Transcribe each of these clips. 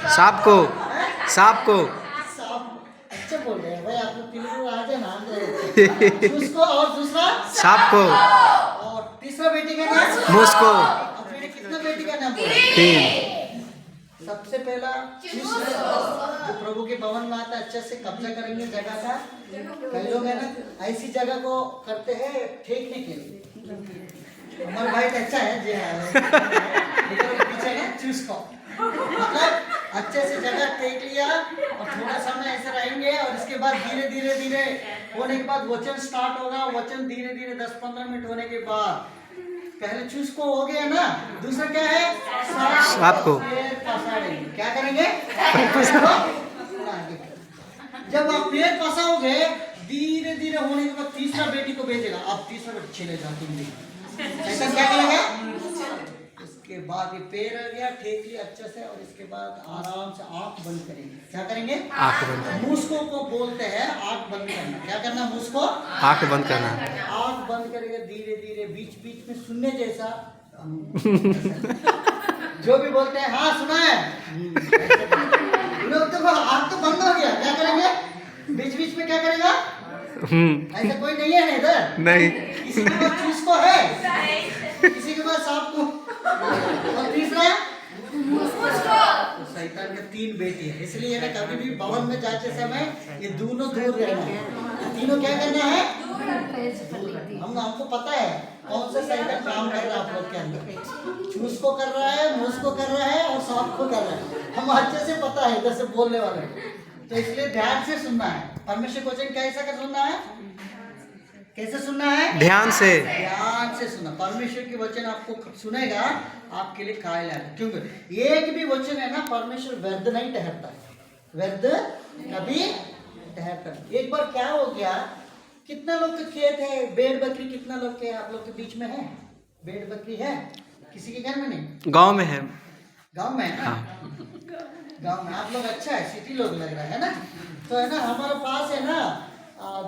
सांप को, सांप को। सांप अच्छा बोल रहे हैं भाई, आप लोग तेलुगु आ जाए ना। उसको और दूसरा सांप को, और तीसरा बेटी का नाम मूस को। अब मैंने कितना बेटी का नाम बोला? 3। सबसे पहला जो प्रभु के भवन में आता है, अच्छे से कब्जा करेंगे जगह का। कई लोग है ना ऐसी जगह को करते हैं फेंकने के लिए। हमारा भाई तो अच्छा है जी, लेकिन पीछे ना चूस को मतलब अच्छे से जगह टेक लिया और थोड़ा समय ऐसे रहेंगे और इसके बाद धीरे धीरे धीरे होने के बाद वचन स्टार्ट होगा। वचन धीरे धीरे 10-15 मिनट होने के बाद पहले चूस को हो गया ना, दूसरा क्या है सांप को। क्या करेंगे? जब आप पेड़ फंसाओगे धीरे धीरे होने के बाद तीसरा बेटी को भेजेगा, आप तीसरा बेटी चले जाओ तुम भी ऐसा क्या करेगा? उसके बाद ये पैर आ गया ठेक लिया अच्छे से और इसके बाद आराम से आंख बंद करेंगे। क्या करेंगे? आंख बंद। मुस्को को बोलते हैं आंख बंद करना। क्या करना? मुस्को आंख बंद करना। आंख बंद करेंगे धीरे धीरे, बीच बीच में सुनने जैसा जो भी बोलते हैं हाँ सुना है। लोग तो आंख तो बंद हो गया, क्या करेंगे? बीच बीच में क्या करेगा? ऐसा कोई नहीं है ना इधर? नहीं। किसी के पास चूस को है, किसी के पास सांप को, और तीसरा तो शैतान के 3 बेटी है। इसलिए ना कभी भी भवन में जाते समय ये दोनों दूर रहना है। तीनों क्या करना है? हमको पता है कौन सा शैतान काम कर रहा है आप लोग के अंदर। चूस को कर रहा है, मूस को कर रहा है और सांप को कर रहा है। हम अच्छे से पता है इधर से बोलने वाले, तो इसलिए ध्यान से सुनना है। परमेश्वर वचन कैसा कर सुनना है? कैसे सुनना है? ध्यान से। ध्यान से सुनना। परमेश्वर की वचन आपको सुनेगा आपके लिए खाए लायक, क्योंकि एक भी वचन है ना परमेश्वर व्यर्थ नहीं ठहरता है, व्यर्थ कभी ठहरता नहीं। एक बार क्या हो गया, कितना लोग के खेत है, भेड़ बकरी कितना लोग के आप लोग के बीच में है? भेड़ बकरी है किसी के घर में? नहीं, गांव में है। गांव में है ना? गांव में आप लोग अच्छा है, सिटी लोग लग रहा है ना। तो है ना हमारे पास है ना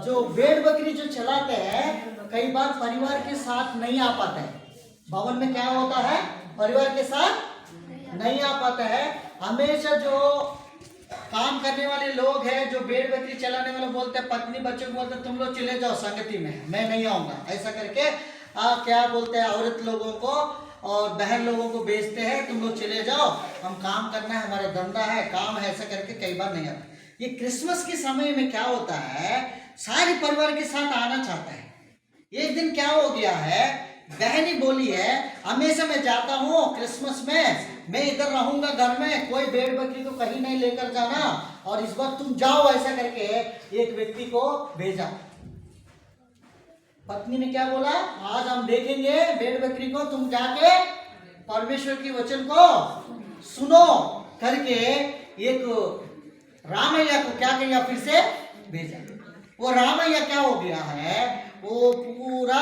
जो भेड़ बकरी जो चलाते हैं कई बार परिवार के साथ नहीं आ पाते हैं। भवन में क्या होता है? परिवार के साथ नहीं आ पाता है। हमेशा जो काम करने वाले लोग हैं, जो भेड़ बकरी चलाने वाले बोलते हैं, पत्नी बच्चों को बोलते हैं तुम लोग चले जाओ संगति में, मैं नहीं आऊंगा। ऐसा करके क्या बोलते हैं औरत लोगों को और बहन लोगों को भेजते हैं, तुम लोग चले जाओ, हम काम करना है, हमारा धंधा है, काम है। ऐसा करके कई बार नहीं आता। ये क्रिसमस के समय में क्या होता है, सारे परिवार के साथ आना चाहता है। एक दिन क्या हो गया है, बहनी बोली है हमेशा मैं जाता हूँ क्रिसमस में, मैं इधर रहूंगा घर में, कोई भेड़ बकरी को कहीं नहीं लेकर जाना, और इस बार तुम जाओ। ऐसा करके एक व्यक्ति को भेजा। पत्नी ने क्या बोला, आज हम देखेंगे भेड़ बकरी को, तुम जाके परमेश्वर की वचन को सुनो करके एक रामैया को क्या किया, फिर से भेजा। वो रामैया क्या हो गया है, वो पूरा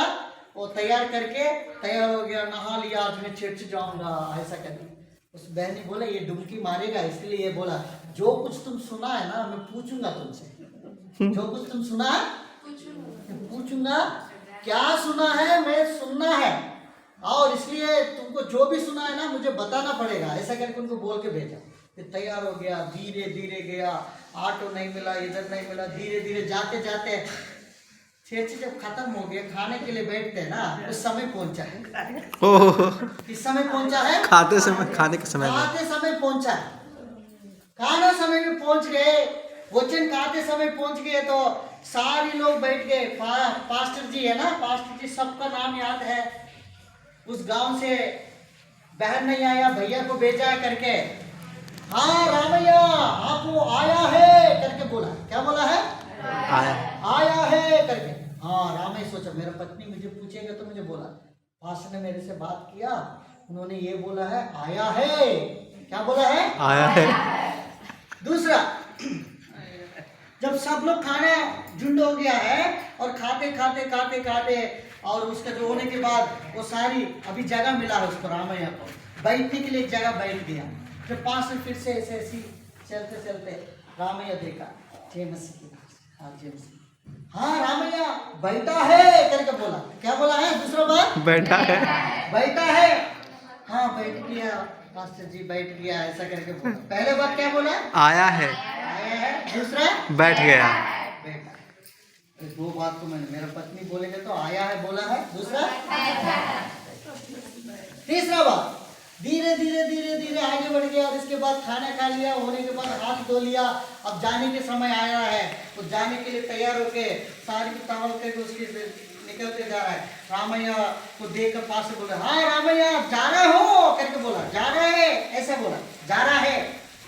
वो तैयार करके तैयार हो गया, नहा लिया, आज मैं चर्च जाऊंगा ऐसा करके। उस बहन ने बोला ये डुबकी मारेगा, इसलिए ये बोला जो कुछ तुम सुना है ना मैं पूछूंगा तुमसे, जो कुछ तुम सुना है मैं पूछूंगा, क्या सुना है मैं सुनना है, और इसलिए तुमको जो भी सुना है ना मुझे बताना पड़ेगा। ऐसा करके उनको बोल के भेजा। फिर तैयार हो गया, धीरे धीरे गया, ऑटो नहीं मिला, इधर नहीं मिला, धीरे धीरे जाते जाते चर्च जब खत्म हो गया, खाने के लिए बैठते हैं ना, उस समय पहुंचा है। किस समय पहुंचा है? खाते समय, खाने के समय में। खाते समय पहुंचा है। खाना समय में पहुंच गए, वचन खाते समय पहुंच गए, तो सारे लोग बैठ गए। पास्टर जी है ना, पास्टर जी सबका नाम याद है। उस गांव से बहन नहीं आया, भैया को भेजा है करके, हाँ रामैया आपको आया है करके बोला। क्या बोला है? आया है करके। हाँ रामैया सोचा मेरा पत्नी मुझे पूछेगा तो मुझे बोला, पास्टर ने मेरे से बात किया, उन्होंने ये बोला है आया है। क्या बोला है? आया है। दूसरा, जब सब लोग खाना झुंड हो गया है और खाते खाते खाते खाते और उसका जो होने के बाद वो सारी अभी जगह मिला है उसको, रामैया को बैठने के लिए एक जगह बैठ गया। फिर पास में फिर से ऐसे ऐसी चलते चलते रामैया देखा, जय मसीह की हाँ जय मसीह, हाँ रामैया बैठा है करके बोला। क्या बोला है? दूसरा बार बैठा है, बैठा है। हाँ बैठ गया, मास्टर जी बैठ गया ऐसा करके बोला। पहले बात क्या बोला? आया है, आया है। दूसरा बैठ गया। बैठा। ये दो बात तो मैंने, मेरा पत्नी बोलेंगे तो आया है बोला है, दूसरा तीसरा बात धीरे धीरे धीरे धीरे आगे बढ़ गया और इसके बाद खाना खा लिया, होने के बाद हाथ धो लिया। अब जाने के समय आया है तो जाने के लिए तैयार होके साड़ी की टॉवल करके उसके निकलते जा रहा है। रामैया को देख कर पास से बोला, हाँ रामैया जा रहे हो करके बोला, जा रहा है ऐसा बोला, जा रहा है।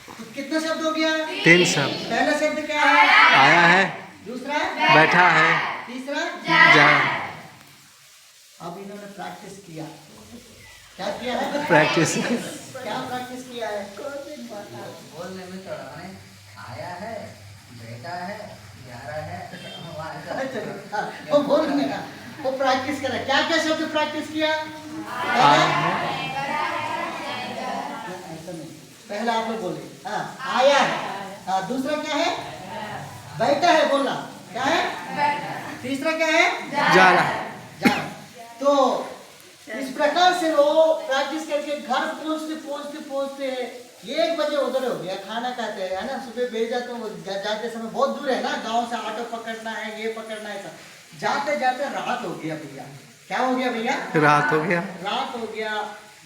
तो कितना शब्द हो गया? 3 शब्द। पहला शब्द क्या है? आया है, दूसरा बैठा है, तीसरा जा। अब इन्होंने प्रैक्टिस किया। क्या किया है? प्रैक्टिस। क्या प्रैक्टिस किया है? बोलने में थोड़ा है, आया है, बेटा है, जा रहा है। वो बोलने का वो प्रैक्टिस करा। क्या क्या शब्द प्रैक्टिस किया? ऐसा नहीं, पहला आप लोग बोले हाँ आया है। दूसरा क्या है? बैठा है बोलना। क्या है? तीसरा क्या है? जा रहा है। जा रहा। तो इस प्रकार से वो प्रैक्टिस करके घर पहुंचते पहुंचते पहुंचते 1 बजे उधर हो गया। खाना खाते हैं है ना, सुबह भेजा तो जाते समय बहुत दूर है ना, गांव से ऑटो पकड़ना है, ये पकड़ना है, सब जाते जाते रात हो गया भैया। क्या हो गया भैया? रात हो गया। रात हो गया।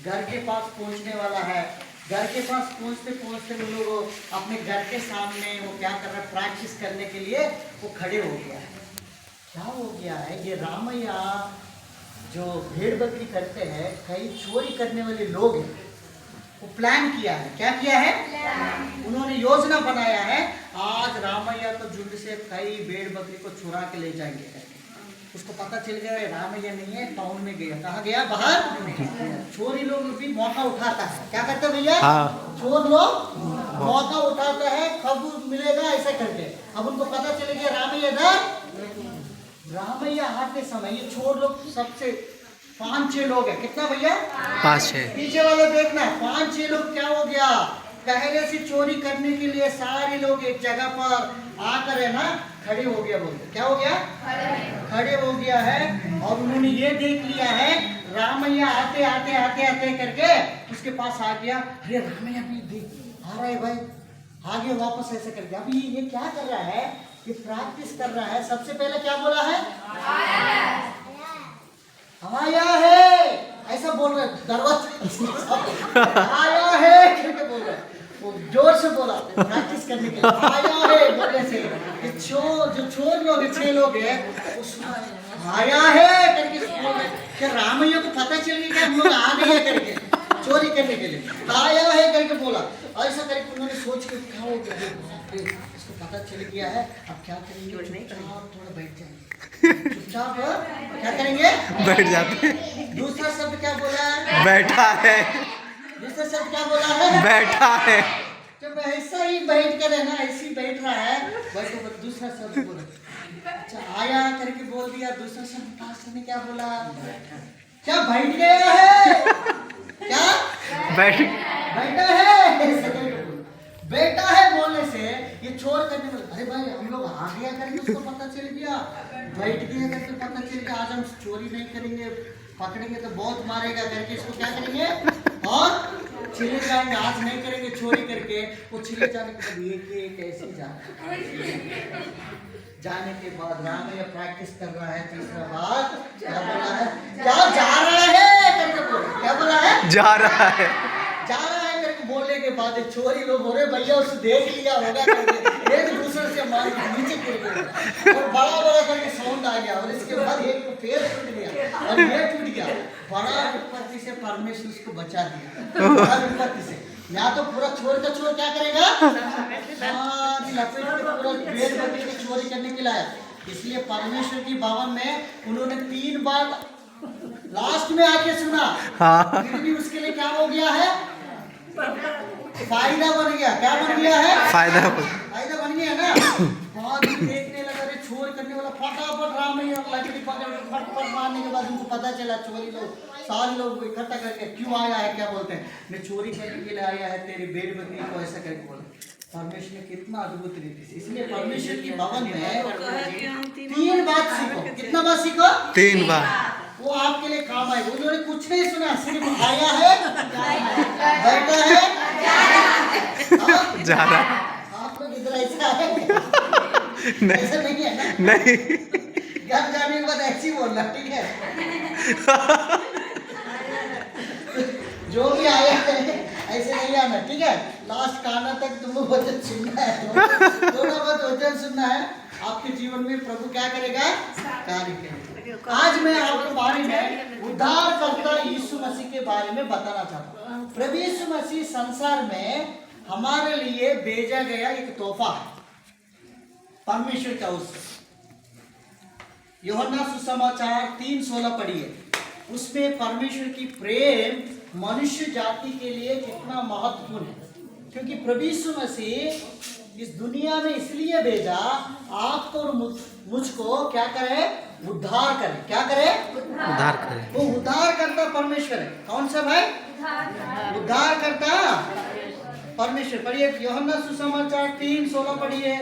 घर के पास पहुंचने वाला है। घर के पास पहुंचते पहुंचते वो लोग अपने घर के सामने वो क्या कर रहा है, प्रैक्टिस करने के लिए वो खड़े हो गया है। क्या हो गया है? ये रामैया जो भेड़ बकरी करते हैं, कई चोरी करने वाले लोग हैं, वो प्लान किया है। क्या किया है? उन्होंने योजना बनाया है, आज रामैया को झुंड से कई भेड़ बकरी को चुरा के ले जाएंगे करके। उसको पता चल गया रामैया नहीं है, टाउन में गया। कहाँ गया? बाहर। चोरी लोग भी मौका उठाता है। क्या करते हैं भैया? हाँ। चोर लोग मौका उठाते हैं, कब मिलेगा ऐसा करके। अब उनको पता चल गया रामैया इधर। रामैया आते समय ये चोर लोग सबसे 5-6 लोग हैं। कितना भैया? 5-6। पीछे वाले देखना, 5-6 लोग। क्या हो गया? पहले से चोरी करने के लिए सारे लोग एक जगह पर आकर है ना खड़े हो गया। बोलते क्या हो गया? खड़े हो गया है। और उन्होंने ये देख लिया है रामैया आते आते आते आते करके उसके पास आ गया। अरे रामैया भी देख आ रहा है भाई, आगे वापस ऐसे करके। अभी ये क्या कर रहा है? ये प्रैक्टिस कर रहा है। सबसे पहले क्या बोला है? आया है ऐसा बोल रहे, दरवाजा आया है करके बोल रहे, वो जोर से बोला प्रैक्टिस करने के लिए। आया है बोलने से जो चोर लोग 6 लोग हैं आया है करके बोल रहे कि रामैया को पता चल गया हम लोग आ गए करके चोरी करने के लिए। आया है करके बोला। ऐसा करके उन्होंने सोच के क्या हो गया, इसको पता चल गया है। अब क्या करेंगे? चुपचाप थोड़ा बैठ जाएंगे। चुपचाप क्या करेंगे? बैठ जाते। दूसरा शब्द क्या बोला है? बैठा है। दूसरा शब्द क्या बोला है? बैठा है। जब ऐसा ही बैठ कर है ना, ऐसे ही बैठ रहा है, बैठो। दूसरा शब्द बोला। अच्छा आया करके बोल दिया। दूसरा शब्द पास्टर ने क्या बोला? क्या बैठ गया है? क्या बैठा है? बेटा है बोलने से ये चोर करने वाले, अरे भाई हम लोग आ गया करके उसको पता चल गया, बैठ गया करके पता चल गया, आज हम चोरी नहीं करेंगे, पकड़ेंगे तो बहुत मारेगा करके इसको क्या करेंगे और चले जाएंगे। आज नहीं करेंगे चोरी करके। वो चले जाने के बाद एक ऐसे जाने के बाद रामैया प्रैक्टिस कर रहा है। तीसरा बात क्या बोला है? क्या जा रहा है करके बोला। क्या बोला है? जा रहा है। जा रहा है करके बोलने के बाद चोरी लोग हो रहे भैया उसे देख लिया होगा करके एक दूसरे से मार के नीचे गिर गए और बड़ा बड़ा करके साउंड आ गया। और इसके बाद एक को पैर टूट गया और ये टूट गया। बड़ा विपत्ति से परमेश्वर उसको बचा दिया। बड़ा विपत्ति से। या तो पूरा चोर का चोर क्या करेगा? सारी लपेट के पूरा भेड़ बकरी की चोरी करने के लिए। इसलिए परमेश्वर की भवन में उन्होंने 3 बार लास्ट में आके सुना। हाँ। फिर भी उसके लिए क्या हो गया है? फायदा बन गया। क्या बन गया है? फायदा बन गया ना। बहुत देखने लगा रे चोर करने वाला, फटाफट रामैया लकड़ी पकड़ फटफट मारने के बाद उनको पता चला चोरी लोग सारे लोग इकट्ठा करके क्यों आया है? क्या बोलते हैं? मैं चोरी करने के लिए आया है तेरी भेड़ बकरी को, ऐसा करके बोला। परमेश्वर ने कितना अद्भुत रीति से, इसलिए परमेश्वर की भवन में 3 बात सीखो। कितना बात सीखो? 3 बार। वो आपके लिए काम आएगा। उन्होंने कुछ नहीं सुना, सिर्फ आया है, बैठा है, हाँ? जा रहा आप लोग इधर ऐसा है, नहीं ऐसा नहीं है ना? नहीं घर जाने के बाद ऐसे ही बोलना, ठीक है? जो भी आया है ऐसे नहीं आना, ठीक है? लास्ट खाना तक तुमको वचन सुनना है, थोड़ा बहुत वचन सुनना है। आपके जीवन में प्रभु क्या करेगा? कार्य करेगा। आज मैं आपके बारे में उद्धारकर्ता यीशु मसीह के बारे में बताना चाहता हूँ। प्रभु यीशु मसीह संसार में हमारे लिए भेजा गया एक तोहफा है, परमेश्वर का ओर से। यूहन्ना सुसमाचार 3:16 पढ़िए। उसमें परमेश्वर की प्रेम मनुष्य जाति के लिए कितना महत्वपूर्ण है, क्योंकि प्रभु यीशु मसीह इस दुनिया में इसलिए भेजा, आपको और मुझको क्या करे? उद्धार करे। क्या करे? उद्धार करे। वो उद्धार करता परमेश्वर है। कौन सा भाई? उद्धार करता परमेश्वर। पढ़िए यूहन्ना सुसमाचार 3:16 पढ़िए।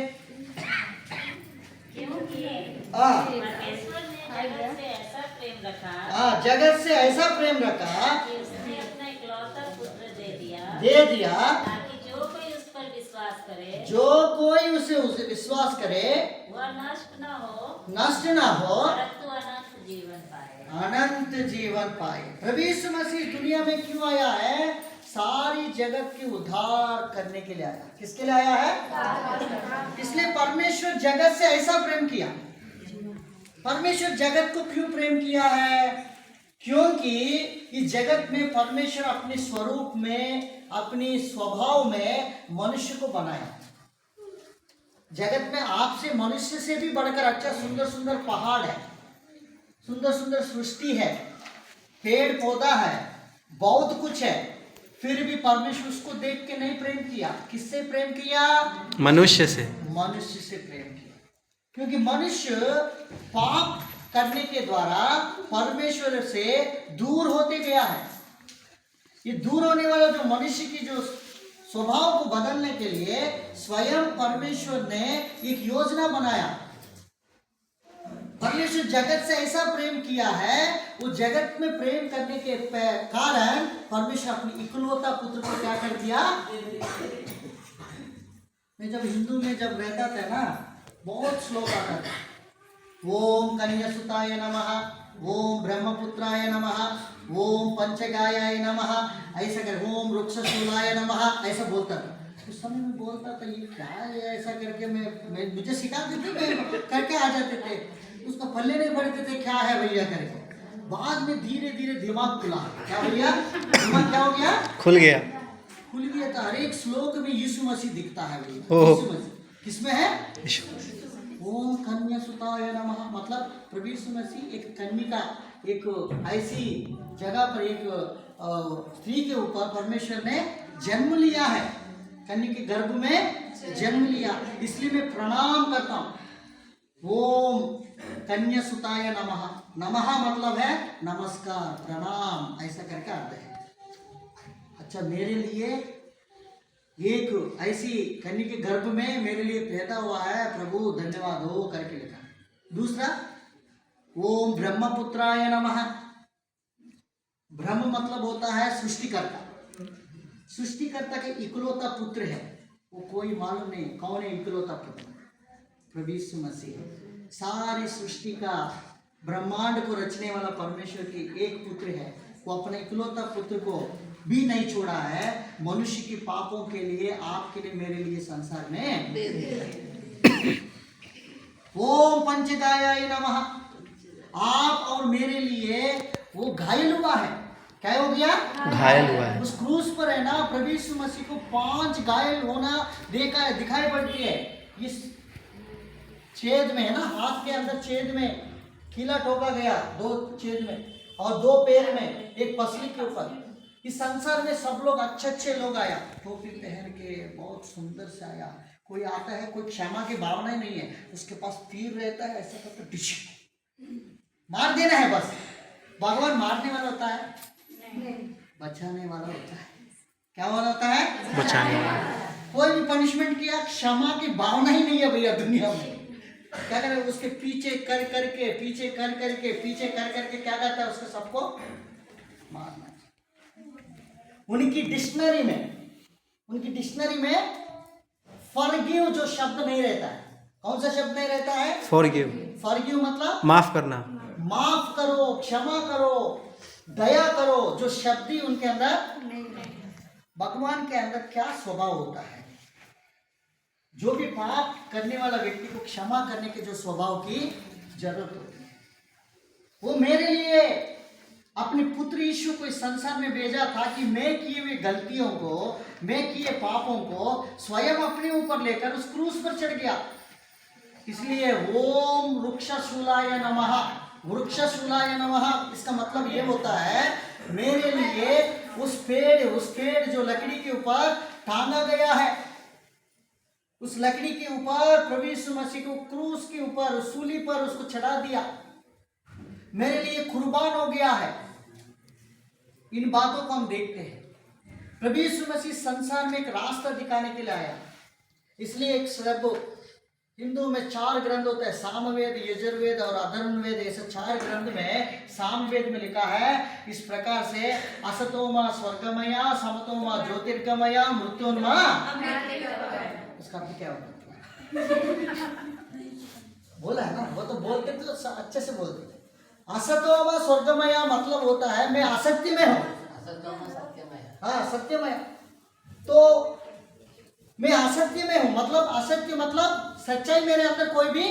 परमेश्वर ने जगत से ऐसा प्रेम रखा जगत से ऐसा प्रेम रखा कि उसने अपना इकलौता पुत्र दे दिया ताकि जो कोई उस पर विश्वास करे, जो कोई उसे विश्वास करे वह नष्ट न हो, परंतु अनंत जीवन पाए। अनंत जीवन पाए। प्रभु यीशु मसीह दुनिया में क्यों आया है? सारी जगत के उद्धार करने के लिए आया। किसके लिए आया है? इसलिए परमेश्वर जगत से ऐसा प्रेम किया। परमेश्वर जगत को क्यों प्रेम किया है? क्योंकि इस जगत में परमेश्वर अपने स्वरूप में, अपनी स्वभाव में मनुष्य को बनाया। जगत में आपसे, मनुष्य से भी बढ़कर अच्छा सुंदर सुंदर पहाड़ है, सुंदर सुंदर सृष्टि है, पेड़ पौधा है, बहुत कुछ है। फिर भी परमेश्वर उसको देख के नहीं प्रेम किया। किससे प्रेम किया? मनुष्य से। मनुष्य से प्रेम किया, क्योंकि मनुष्य पाप करने के द्वारा परमेश्वर से दूर होते गया है। ये दूर होने वाला जो मनुष्य की जो स्वभाव को बदलने के लिए स्वयं परमेश्वर ने एक योजना बनाया। परमेश्वर जगत से ऐसा प्रेम किया है, वो जगत में प्रेम करने के कारण परमेश्वर अपनी इकलौता पुत्र को क्या कर दिया? मैं जब हिंदू में जब रहता था ना, बहुत श्लोक आता था। ओम कन्यासुताय नमः, ओम ब्रह्मपुत्राय नमः, ओम पंचगायाय नमः, ऐसा कर, ओम वृक्षशूलाय नमः, ऐसा बोलता था। उस समय में बोलता था ये क्या है, ऐसा करके मैं मुझे सिखाते थे, मैं करके आ जाते थे। उसको पल्ले नहीं पड़ते थे क्या है भैया करके। बाद में धीरे धीरे दिमाग खुला। क्या भैया? दिमाग क्या हो गया? खुल गया। खुल गया। तो हर एक श्लोक में यीशु मसीह दिखता है भैया। ओह। यीशु मसीह किसमें है? ओम कन्यासुताय नमः, मतलब प्रभु यीशु मसीह एक कन्या, एक ऐसी जगह पर, एक स्त्री के ऊपर परमेश्वर ने जन्म लिया है, कन्या के गर्भ में जन्म लिया। इसलिए मैं प्रणाम करता हूँ। ओम कन्यासुताय नमः। नमः मतलब है नमस्कार, प्रणाम, ऐसा करके अर्थ है। अच्छा, मेरे लिए एक ऐसी कन्या के गर्भ में मेरे लिए पैदा हुआ है, प्रभु धन्यवाद हो करके लिखा। दूसरा, ओम ब्रह्मपुत्राय नमः। ब्रह्म मतलब होता है सृष्टिकर्ता। सृष्टिकर्ता के इकलौता पुत्र है, वो कोई मालूम नहीं कौन है इकलौता पुत्र? प्रभु यीशु मसीह। सारी सृष्टि का, ब्रह्मांड को रचने वाला परमेश्वर की एक पुत्र है। वो अपने इकलौता पुत्र को भी नहीं छोड़ा है, मनुष्य के पापों के लिए, आपके लिए, मेरे लिए संसार में। ओम पंचगायाय नमः। आप और मेरे लिए वो घायल हुआ है। क्या हो गया? घायल हुआ है। उस क्रूस पर है ना, प्रभु यीशु मसीह को 5 घायल होना दिखाई पड़ती है। इस छेद में है ना, हाथ के अंदर छेद में कीला ठोका गया, 2 छेद में, और 2 पैर में, एक पसली के ऊपर। इस संसार में सब लोग अच्छे लोग आया, टोपी पहन के बहुत सुंदर से आया। कोई आता है, कोई क्षमा की भावना ही नहीं है, उसके पास तीर रहता है, ऐसा करके डिश मार देना है बस। भगवान मारने वाला होता है? बचाने वाला होता है। क्या वाला होता है? बचाने वाला। कोई भी पनिशमेंट किया, क्षमा की भावना ही नहीं है भैया दुनिया में। क्या करें, उसके पीछे कर करके क्या करता है, उसको सबको मारना। उनकी डिक्शनरी में फॉरगिव जो शब्द नहीं रहता है। कौन सा शब्द नहीं रहता है? फॉरगिव मतलब माफ करना, माफ करो, क्षमा करो, दया करो, जो शब्द ही उनके अंदर नहीं। भगवान के अंदर क्या स्वभाव होता है? जो भी पाप करने वाला व्यक्ति को क्षमा करने के जो स्वभाव की जरूरत होती है, वो मेरे लिए अपने पुत्र यीशु को इस संसार में भेजा था कि मैं किए हुए गलतियों को, मैं किए पापों को स्वयं अपने ऊपर लेकर उस क्रूस पर चढ़ गया। इसलिए ओम वृक्षशूलाय नमः, वृक्षशूलाय नमः, इसका मतलब ये होता है मेरे लिए उस पेड़ जो लकड़ी के ऊपर टांगा गया है, उस लकड़ी के ऊपर प्रभु यीशु मसीह को क्रूस के ऊपर, उस सूली पर उसको चढ़ा दिया, मेरे लिए कुर्बान हो गया है। इन बातों को हम देखते हैं। प्रभु यीशु मसीह संसार में एक रास्ता दिखाने के लिए आया। इसलिए एक शब्द हिंदू में 4 ग्रंथ होते हैं, सामवेद, यजुर्वेद और अथर्ववेद। ऐसे 4 ग्रंथ में सामवेद में लिखा है इस प्रकार से, असतोमा स्वर्गमया, समतोमा ज्योतिर्गमया, मृत्योन्मा। इसका अर्थ क्या होता है? बोला है ना, वो तो बोलते तो अच्छे से बोलते। असतोमा स्वर्गमया मतलब होता है मैं असत्य में हूँ। हाँ, सत्यमय। तो मैं असत्य में हूँ, मतलब असत्य मतलब सच्चाई मेरे अंदर कोई भी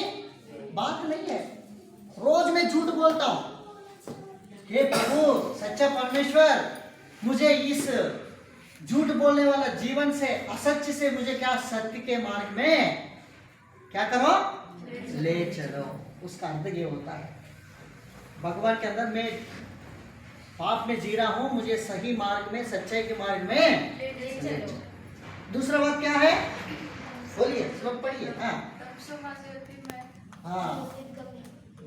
बात नहीं है। रोज मैं झूठ बोलता हूँ। हे प्रभु सच्चा परमेश्वर, मुझे इस झूठ बोलने वाला जीवन से, असत्य से मुझे क्या सत्य के मार्ग में क्या करो, ले चलो। उसका अर्थ ये होता है भगवान के अंदर मैं पाप में जी रहा हूँ, मुझे सही मार्ग में, सच्चाई के मार्ग में ले चलो। दूसरा बात क्या है, बोलिए, श्लोक पढ़िए। हाँ,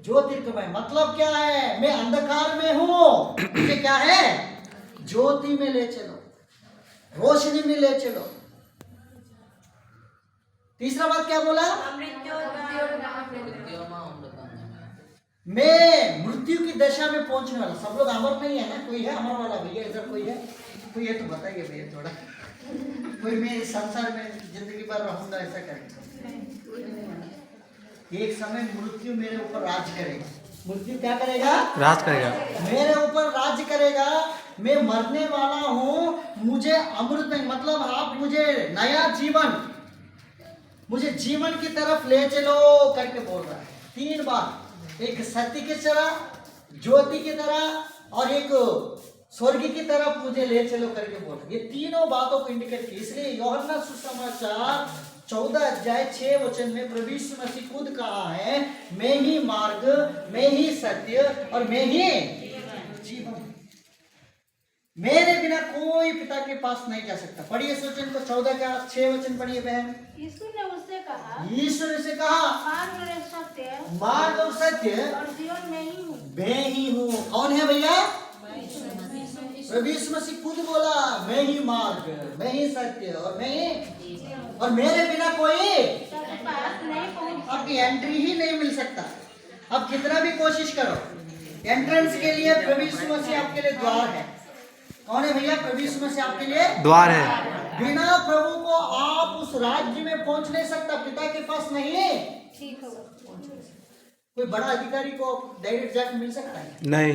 ज्योतिर्गमय मतलब क्या है? मैं अंधकार में हूँ, मुझे क्या है, ज्योति में ले चलो, रोशनी में ले चलो। तीसरा बात क्या बोला? मैं मृत्यु की दशा में पहुंचने वाला। सब लोग अमर नहीं है ना? कोई है अमर वाला? भैया इधर कोई है? कोई है तो बताइए भैया थोड़ा। कोई मैं इस संसार में जिंदगी भर रहूंगा ऐसा करेगा? एक समय मृत्यु मेरे ऊपर राज करेगा। मृत्यु क्या करेगा? राज करेगा, मेरे ऊपर राज करेगा। मैं मरने वाला हूँ, मुझे अमृत नहीं, मतलब आप मुझे नया जीवन, मुझे जीवन की तरफ ले चलो करके बोल रहा है। 3 बात, एक सत्य की तरह, ज्योति की तरह और एक स्वर्ग की तरफ मुझे ले चलो करके बोल। ये तीनों बातों को इंडिकेट की। इसलिए यूहन्ना सुसमाचार 14 अध्याय 6 वचन में प्रभु यीशु मसीह खुद कहा है, मैं ही मार्ग, मैं ही सत्य और मैं ही जीवन, मेरे बिना कोई पिता के पास नहीं जा सकता। पढ़िए इस वचन को, 14 का 6 वचन पढ़िए बहन। यीशु ने उससे कहा, मार्ग और सत्य और जीवन मैं ही हूँ। मैं ही हूँ। कौन है भैया? प्रभु यीशु मसीह खुद बोला, मैं ही मार्ग, मैं ही सत्य और मैं ही, और मेरे बिना कोई आपकी एंट्री ही नहीं मिल सकता। अब कितना भी कोशिश करो, एंट्रेंस के लिए प्रभु यीशु मसीह आपके लिए द्वार है। कौन है भैया? प्रभु यीशु मसीह आपके लिए द्वार है। बिना प्रभु को आप उस राज्य में पहुंच नहीं सकता, पिता के पास नहीं। कोई बड़ा अधिकारी को डायरेक्ट जाकर मिल सकता है? नहीं,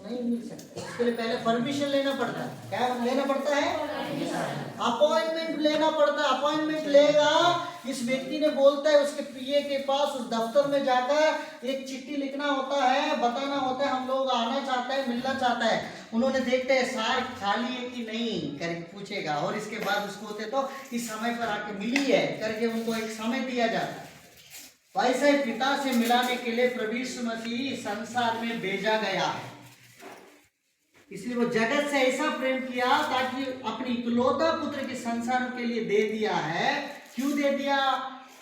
नहीं मिल सकता। इसके लिए पहले परमिशन लेना पड़ता है। क्या लेना पड़ता है? अपॉइंटमेंट लेना पड़ता है। अपॉइंटमेंट लेगा, इस व्यक्ति ने बोलता है उसके पीए के पास, उस दफ्तर में जाकर एक चिट्ठी लिखना होता है, बताना होता है हम लोग आना चाहते हैं, मिलना चाहता है। उन्होंने देखते हैं सार खाली है कि नहीं करके पूछेगा, और इसके बाद उसको होते तो इस समय पर आके मिली है करके उनको एक समय दिया जाता है। वैसे पिता से मिलाने के लिए प्रभु यीशु मसीह संसार में भेजा गया है। इसलिए वो जगत से ऐसा प्रेम किया ताकि अपनी इकलौता पुत्र के संसार के लिए दे दिया है। क्यों दे दिया?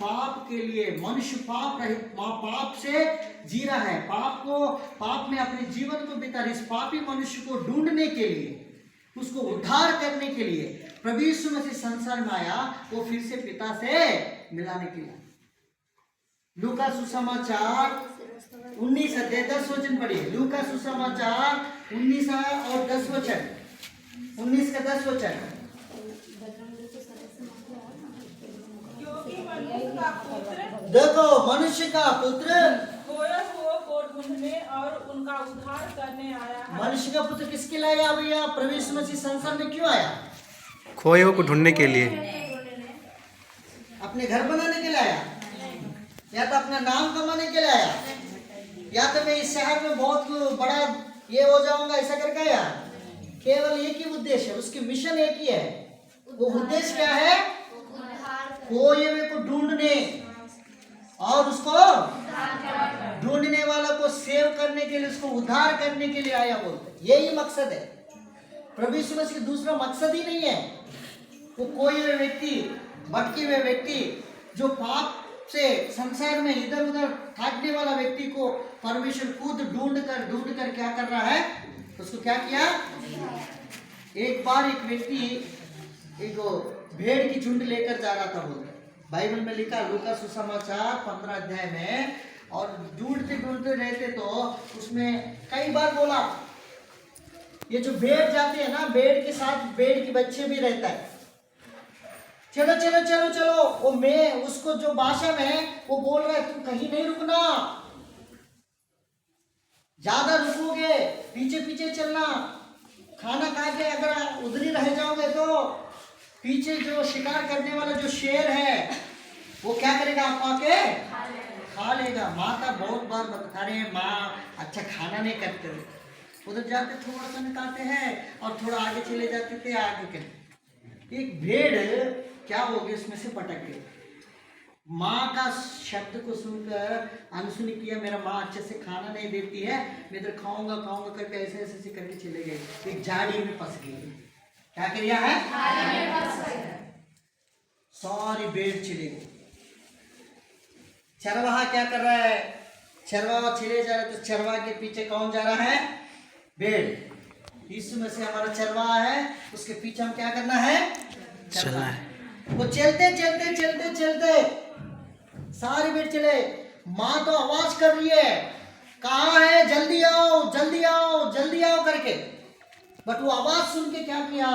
पाप के लिए। मनुष्य पाप रहित, पाप से जी रहा है, पाप में अपने जीवन को बिता रहा। इस पापी मनुष्य को ढूंढने के लिए, उसको उद्धार करने के लिए प्रभु यीशु मसीह संसार में आया, वो फिर से पिता से मिलाने के लिए। लूका सुसमाचार 19 अध्याय 10 वचन पढ़िए। लूका सुसमाचार 19 और 10 वचन, 19 का 10 वचन। क्योंकि मनुष्य का पुत्र देखो, मनुष्य का पुत्र खोए हुओं को ढूंढने और उनका उद्धार करने आया है। मनुष्य का पुत्र किसके लिए आया भैया? प्रभु यीशु मसीह संसार में क्यों आया? खोए को ढूंढने के लिए। अपने घर बनाने के लिए आया, या तो अपना नाम कमाने के लिए आया, या तो मैं इस शहर में बहुत बड़ा ये हो जाऊंगा, ऐसा करके आया? केवल एक ही उद्देश्य है, उसकी मिशन एक ही है। वो उद्देश्य क्या है? खोए हुए को ढूंढने और उसको ढूंढने वाला को सेव करने के लिए, उसको उद्धार करने के लिए आया बोलते। यही मकसद है। प्रभु यीशु मसीह का दूसरा मकसद ही नहीं है। वो कोई हुए व्यक्ति, भटके हुए व्यक्ति, जो पाप से संसार में इधर उधर भागने वाला व्यक्ति को परमेश्वर खुद ढूंढ कर क्या कर रहा है? उसको क्या किया? एक बार एक व्यक्ति एक भेड़ की झुंड लेकर जा रहा था बोलते। बाइबल में लिखा लूका सुसमाचार 15 अध्याय में, और ढूंढते ढूंढते रहते तो उसमें कई बार बोला, ये जो भेड़ जाती है ना, भेड़ के साथ भेड़ के बच्चे भी रहता है। चलो चलो चलो चलो, वो मैं उसको जो भाषा में वो बोल रहा है, तुम कहीं नहीं रुकना, ज्यादा रुकोगे पीछे पीछे चलना, खाना खा के अगर उधर ही रह जाओगे तो पीछे जो शिकार करने वाला जो शेर है वो क्या करेगा? आप आके खा लेगा। माता बहुत बार बता रहे हैं, माँ अच्छा खाना नहीं करते, उधर जाते थोड़ा सा निकालते हैं और थोड़ा आगे चले जाते थे, आगे के एक भेड़ क्या हो गया, उसमें से पटक गई। माँ का शब्द को सुनकर अनसुनी किया, मेरा माँ अच्छे से खाना नहीं देती है, मैं इधर खाऊंगा खाऊंगा करके ऐसे ऐसे करके चले गए, एक झाड़ी में फंस गई। क्या किया है? सारी भेड़ चले गई। चरवाहा क्या कर रहा है? चरवाहा चले जा रहे तो चरवाहा के पीछे कौन जा रहा है? भेड़। यीशु मसीह हमारा चरवाहा है, उसके पीछे हम क्या करना है? चलना है। वो चलते चलते चलते चलते सारी भेड़ चले। माँ तो आवाज कर रही है, कहाँ है? जल्दी आओ जल्दी आओ जल्दी आओ करके, बट वो आवाज सुन के क्या किया?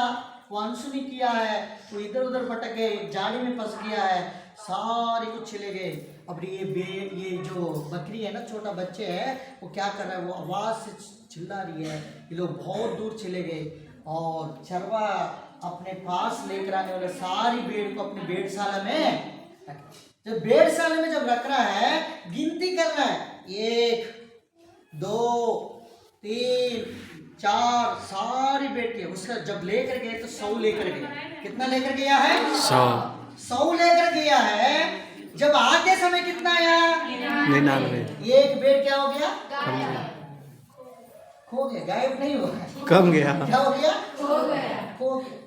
वो अनसुनी किया है, वो इधर उधर भटक गए, जाली में फंस गया है, सारे कुछ चले गए। अब ये जो बकरी है ना, छोटा बच्चे है, वो क्या कर रहा है? वो आवाज से चिल्ला रही है। ये लोग बहुत दूर चले गए और चरवा अपने पास लेकर आने वाले सारी भेड़ को अपनी भेड़शाला में, जब भेड़शाला में जब रख रहा है, गिनती कर रहा है, 1 2 3 4 सारी भेड़ के उसका जब लेकर गए तो 100 लेकर गए। कितना लेकर गया है? 100 लेकर गया है। जब आते समय कितना आया? 99। एक भेड़ क्या हो गया? खो गया, गायब नहीं हुआ, कम गया। क्या हो गया? खो गया।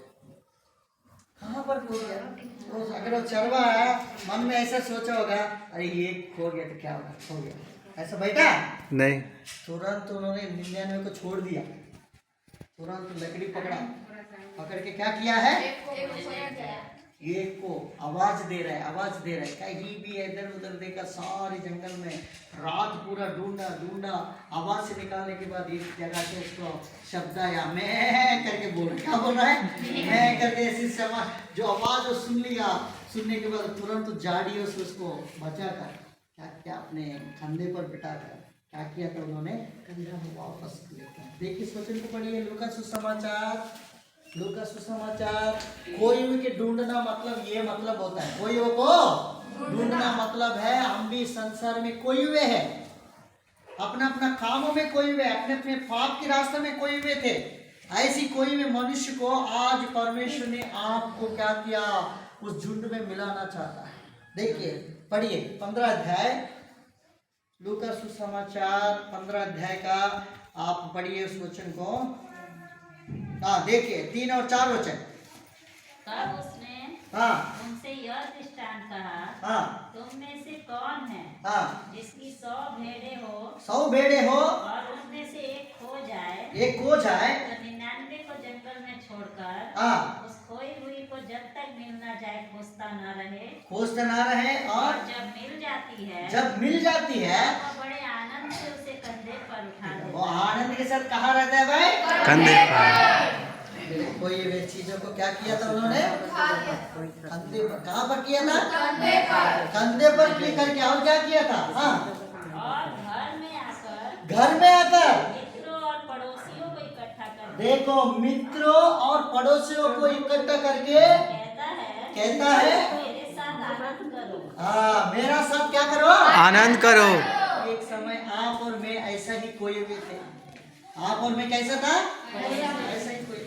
कहाँ पर खो गया? तो अगर वो चरवा है, मन में ऐसा सोचा होगा, अरे ये खो गया तो क्या होगा? खो गया, ऐसा बैठा नहीं। तुरंत उन्होंने 99 को छोड़ दिया, तुरंत लकड़ी पकड़ के क्या किया है? एक को आवाज दे रहा है, आवाज दे रहा है, कहीं भी इधर उधर देखा, सारे जंगल में रात पूरा ढूंढा, आवाज से निकालने के बाद एक जगह से उसको शब्द आया, मैं करके बोल रहा। क्या बोल रहा है? मैं करके ऐसी समय जो आवाज वो सुन लिया, सुनने के बाद तुरंत झाड़ियों से उसको बचा कर क्या क्या अपने कंधे पर बिठा कर क्या किया था उन्होंने? कंधा में वापस लेकर। देखिए इस वचन को पढ़िए, लूका सुसमाचार। खोए हुए के ढूंढना मतलब ये मतलब होता है, खोए हुए को ढूंढना मतलब है हम भी संसार में खोए हुए हैं, अपना अपना कामों में खोए हुए, अपने अपने पाप के रास्ते में खोए हुए थे। ऐसी खोए हुए मनुष्य को आज परमेश्वर ने आपको क्या किया? उस झुंड में मिलाना चाहता है। देखिए पढ़िए 15 अध्याय, लूका सुसमाचार 15 अध्याय का आप पढ़िए उस वचन को। हाँ देखिए 3 और 4 वचन। तब उसने उनसे यह दृष्टांत कहा, तुम में से कौन है जिसकी 100 भेड़ें हो और उसमें से एक खो जाए, तो 99 को जंगल में छोड़कर उस खोई हुई को जब तक मिल न जाए, खोजता न रहे, खोजता ना रहे, और जब मिल जाती है जब मिल जाती है तो बड़े आनंद से उसे कंधे पर उठा वो लेता है। आनंद के साथ कहाँ रहता है भाई? कंधे पर। कोई वे चीजों को क्या किया था उन्होंने? कंधे पर। कहाँ पर किया था? कंधे पर क्लिक करके। और क्या किया था? हाँ, और घर घर में आकर मित्रों और पड़ोसियों को इकट्ठा कर देखो, मित्रों और पड़ोसियों को इकट्ठा करके कहता है मेरे साथ आनंद करो। हाँ, मेरा साथ क्या करो? आनंद करो। एक समय आप और मैं ऐसा ही कोई भी थे। आप और मैं कैसा था? ऐसा ही कोई।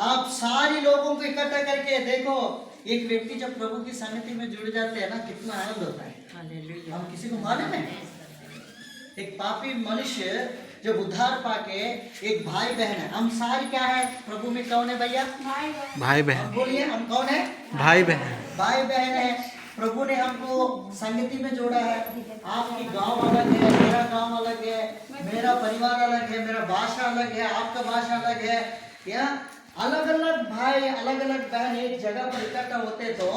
आप सारी लोगों को इकट्ठा करके देखो, एक व्यक्ति जब प्रभु की संगति में जुड़ जाते हैं ना, कितना आनंद होता है। हम किसी को मालूम है? एक पापी मनुष्य जब उद्धार पाके, एक भाई बहन है, हम सारे क्या है प्रभु में? कौन है भैया? भाई बहन। बोलिए, हम कौन है? भाई बहन। भाई बहन है। प्रभु ने हमको संगति में जोड़ा है। आपकी गांव अलग है, मेरा गांव अलग है, मेरा परिवार अलग है, मेरा भाषा अलग है, आपका भाषा अलग है। या अलग अलग भाई, अलग अलग बहन एक जगह पर इकट्ठा होते तो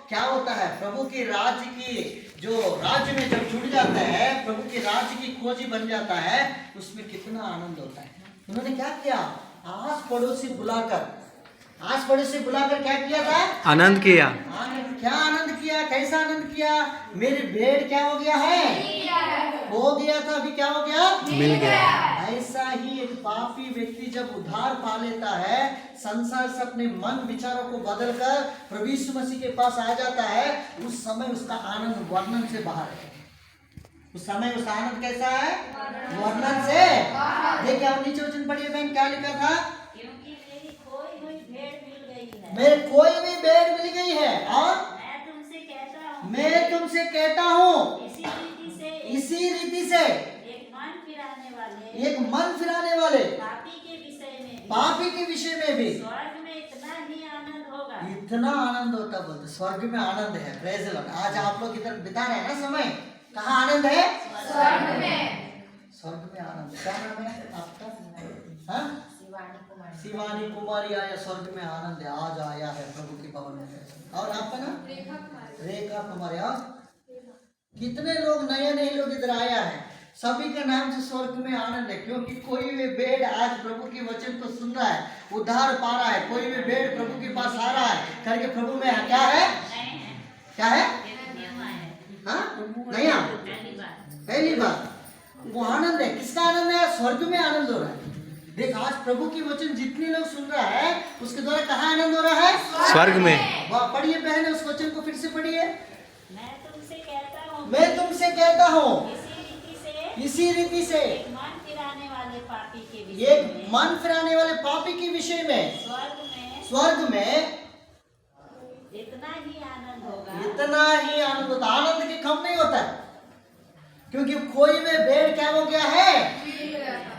क्या होता है? प्रभु के राज्य की जो राज्य में जब जुड़ जाता है, प्रभु के राज्य की खोजी बन जाता है, उसमें कितना आनंद होता है। उन्होंने क्या किया? आस पड़ोसी बुलाकर क्या किया था? आनंद किया। आनंद। क्या आनंद किया? कैसा आनंद किया? मेरी भेड़ क्या हो गया है? हो गया था, अभी क्या हो गया? मिल गया। ऐसा ही एक पापी व्यक्ति जब उद्धार पा लेता है, संसार से अपने मन विचारों को बदलकर प्रभु यीशु मसीह के पास आ जाता है, उस समय उसका आनंद वर्णन से बाहर है। उस समय उसका आनंद कैसा है? वर्णन से। देखिए, आप नीचे वचन पढ़िए बहन, क्या लिखा था? क्योंकि मेरी खोई हुई भेड़ मिल गई है। मेरे कोई भी भेड़ मिल गई है, और मैं तुमसे कहता हूँ इसी रीति से इसी रीति से एक मन फिराने वाले पापी के विषय में भी स्वर्ग में इतना ही आनंद होगा। इतना आनंद होता। बोलते स्वर्ग में आनंद है। Praise the Lord. आज आप लोग इधर बिता रहे हैं ना समय, कहाँ आनंद है? स्वर्ग में आनंद। क्या नाम है आपका? हाँ, शिवानी कुमारी आया। स्वर्ग में आनंद है, आज आया है प्रभु के भवन में। और आपका नाम? रेखा कुमारी। और कितने लोग नए लोग इधर आया है, सभी के नाम से स्वर्ग में आनंद है। क्योंकि कोई भी भेड़ आज प्रभु के वचन को सुन रहा है, उद्धार पा रहा है। कोई भी भेड़ प्रभु के पास आ रहा है करके प्रभु में क्या है? क्या है? हाँ, नहीं आ पहली बार वो आनंद है। किसका आनंद है? स्वर्ग में आनंद हो रहा है। देख, आज प्रभु की वचन जितने लोग सुन रहा है, उसके द्वारा कहाँ आनंद हो रहा है? स्वर्ग में। वाह, पढ़िए बहन, उस वचन को फिर से पढ़िए। मैं तुमसे कहता हूँ इसी रीति से एक मन फिराने वाले पापी के विषय में स्वर्ग में इतना ही आनंद होगा। इतना ही आनंद होता। आनंद के कम नहीं होता है, क्योंकि कोई में भेड़ क्या हो गया है?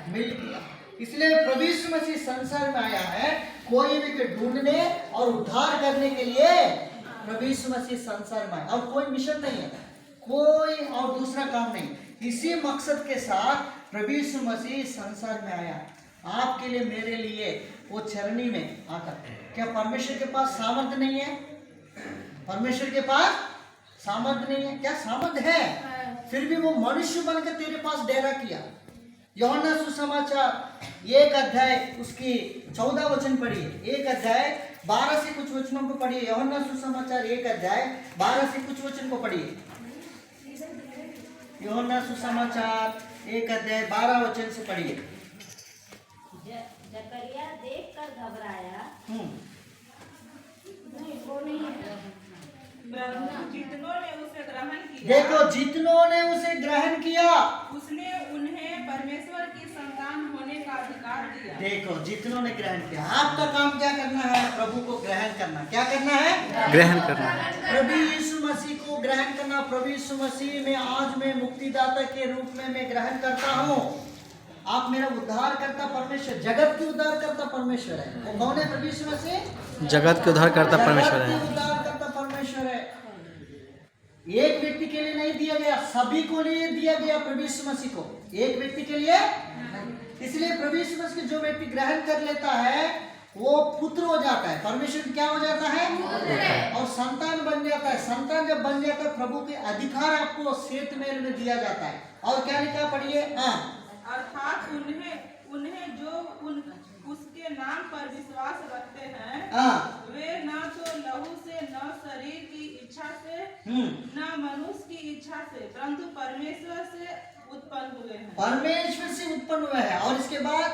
मिल गया। इसलिए प्रभु यीशु मसीह संसार में आया है कोई भी ढूंढने और उद्धार करने के लिए। प्रभु यीशु मसीह संसार में आया, और कोई मिशन नहीं है, कोई और दूसरा काम नहीं। इसी मकसद के साथ प्रभु यीशु मसीह संसार में आया, आपके लिए, मेरे लिए। वो चरनी में आकर, क्या परमेश्वर के पास सामर्थ्य नहीं है? परमेश्वर के पास सामर्थ्य नहीं है? क्या सामर्थ्य है? फिर भी वो मनुष्य बनकर तेरे पास डेरा किया। यूहन्ना सुसमाचार 1 अध्याय उसकी 14 वचन पढ़िए। 1 अध्याय 12 से कुछ वचनों को पढ़िए। यूहन्ना सुसमाचार 1 अध्याय 12 से कुछ वचन को पढ़िए। यूहन्ना सुसमाचार 1 अध्याय 12 वचन से पढ़िए। जकरिया देखकर घबराया। जितनों ने उसे ग्रहण किया, देखो, जितनों ने उसे ग्रहण किया, उसने उन्हें परमेश्वर की संतान होने का अधिकार दिया। देखो, जितनों ने ग्रहण किया। आपका काम क्या करना है? प्रभु को ग्रहण करना। क्या करना है? ग्रहण करना। प्रभु यीशु मसीह को ग्रहण करना। प्रभु यीशु मसीह में आज मैं मुक्तिदाता के रूप में मैं ग्रहण करता हूँ। आप मेरा उद्धार करता परमेश्वर, जगत की उद्धार करता परमेश्वर है। वो कौन है? प्रभु यीशु मसीह जगत के उद्धार करता परमेश्वर है। उद्धार करता परमेश्वर है। एक व्यक्ति के लिए नहीं दिया गया, सभी को लिए दिया गया। प्रभु यीशु मसीह को एक व्यक्ति के लिए। इसलिए प्रभु यीशु मसीह जो व्यक्ति ग्रहण कर लेता है, वो पुत्र हो जाता है। परमेश्वर क्या हो जाता है? और संतान बन जाता है। संतान जब बन जाता है, प्रभु के अधिकार आपको श्वेत महल में दिया जाता है। और क्या लिखा, पढ़िए। अर्थात उन्हें जो उसके नाम पर विश्वास रखते हैं, वे न तो लहू से, न शरीर की इच्छा से, न मनुष्य की इच्छा से, परंतु परमेश्वर से उत्पन्न हुए हैं। परमेश्वर से उत्पन्न हुए हैं। और इसके बाद